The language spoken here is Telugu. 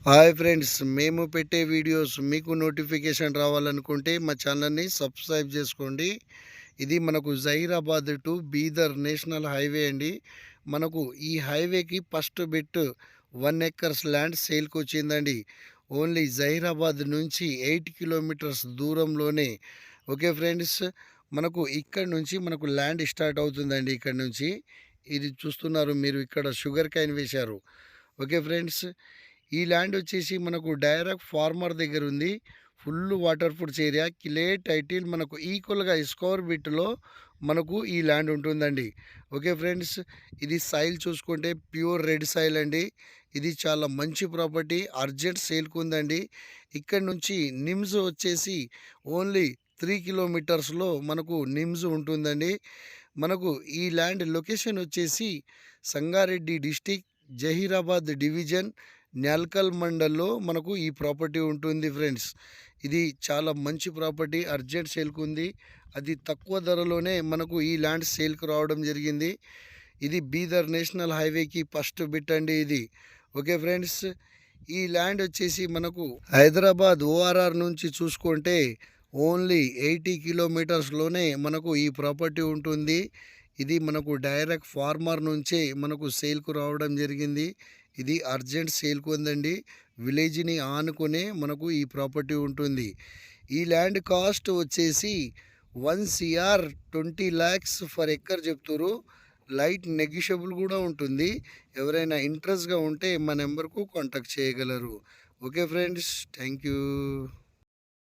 హాయ్ ఫ్రెండ్స్, మేము పెట్టే వీడియోస్ మీకు నోటిఫికేషన్ రావాలనుకుంటే మా ఛానల్ని సబ్స్క్రైబ్ చేసుకోండి. ఇది మనకు Zaheerabad to Bidar national highway అండి. మనకు ఈ హైవేకి ఫస్ట్ బిట్ 1 ఎకర్స్ ల్యాండ్ సేల్కి వచ్చిందండి. ఓన్లీ జహీరాబాద్ నుంచి 8 కిలోమీటర్స్ దూరంలోనే. ఓకే ఫ్రెండ్స్, మనకు ఇక్కడ నుంచి మనకు ల్యాండ్ స్టార్ట్ అవుతుందండి. ఇక్కడ నుంచి ఇది చూస్తున్నారు మీరు, ఇక్కడ షుగర్ కైన్ వేశారు. ఓకే ఫ్రెండ్స్, ఈ ల్యాండ్ వచ్చేసి మనకు డైరెక్ట్ ఫార్మర్ దగ్గర ఉంది. Full water proof area, clay title మనకు ఈక్వల్గా స్క్వేర్ బిట్లో మనకు ఈ ల్యాండ్ ఉంటుందండి. ఓకే ఫ్రెండ్స్, ఇది సాయిల్ చూసుకుంటే ప్యూర్ రెడ్ సాయిల్ అండి. ఇది చాలా మంచి ప్రాపర్టీ, అర్జెంట్ సేల్కి ఉందండి. ఇక్కడ నుంచి నిమ్స్ వచ్చేసి ఓన్లీ 3 కిలోమీటర్స్లో మనకు నిమ్స్ ఉంటుందండి. మనకు ఈ ల్యాండ్ లొకేషన్ వచ్చేసి సంగారెడ్డి డిస్టిక్, జహీరాబాద్ డివిజన్, న్యాల్కల్ మండల్లో మనకు ఈ ప్రాపర్టీ ఉంటుంది ఫ్రెండ్స్. ఇది చాలా మంచి ప్రాపర్టీ, అర్జెంట్ సేల్కి ఉంది. అది తక్కువ ధరలోనే మనకు ఈ ల్యాండ్ సేల్కి రావడం జరిగింది. ఇది బీదర్ నేషనల్ హైవేకి ఫస్ట్ బిట్ అండి ఇది. ఓకే ఫ్రెండ్స్, ఈ ల్యాండ్ వచ్చేసి మనకు హైదరాబాద్ ఓఆర్ఆర్ నుంచి చూసుకుంటే ఓన్లీ 80 కిలోమీటర్స్లోనే మనకు ఈ ప్రాపర్టీ ఉంటుంది. ఇది మనకు డైరెక్ట్ ఫార్మర్ నుంచే మనకు సేల్కు రావడం జరిగింది. ఇది అర్జెంట్ సేల్కు ఉందండి. విలేజ్ని ఆనుకునే మనకు ఈ ప్రాపర్టీ ఉంటుంది. ఈ ల్యాండ్ కాస్ట్ వచ్చేసి 1 CR 20 lakhs ఫర్ ఎకర్ చెప్తారు. లైట్ నెగిషియబుల్ కూడా ఉంటుంది. ఎవరైనా ఇంట్రెస్ట్గా ఉంటే మా నెంబర్కు కాంటాక్ట్ చేయగలరు. Okay friends, thank you.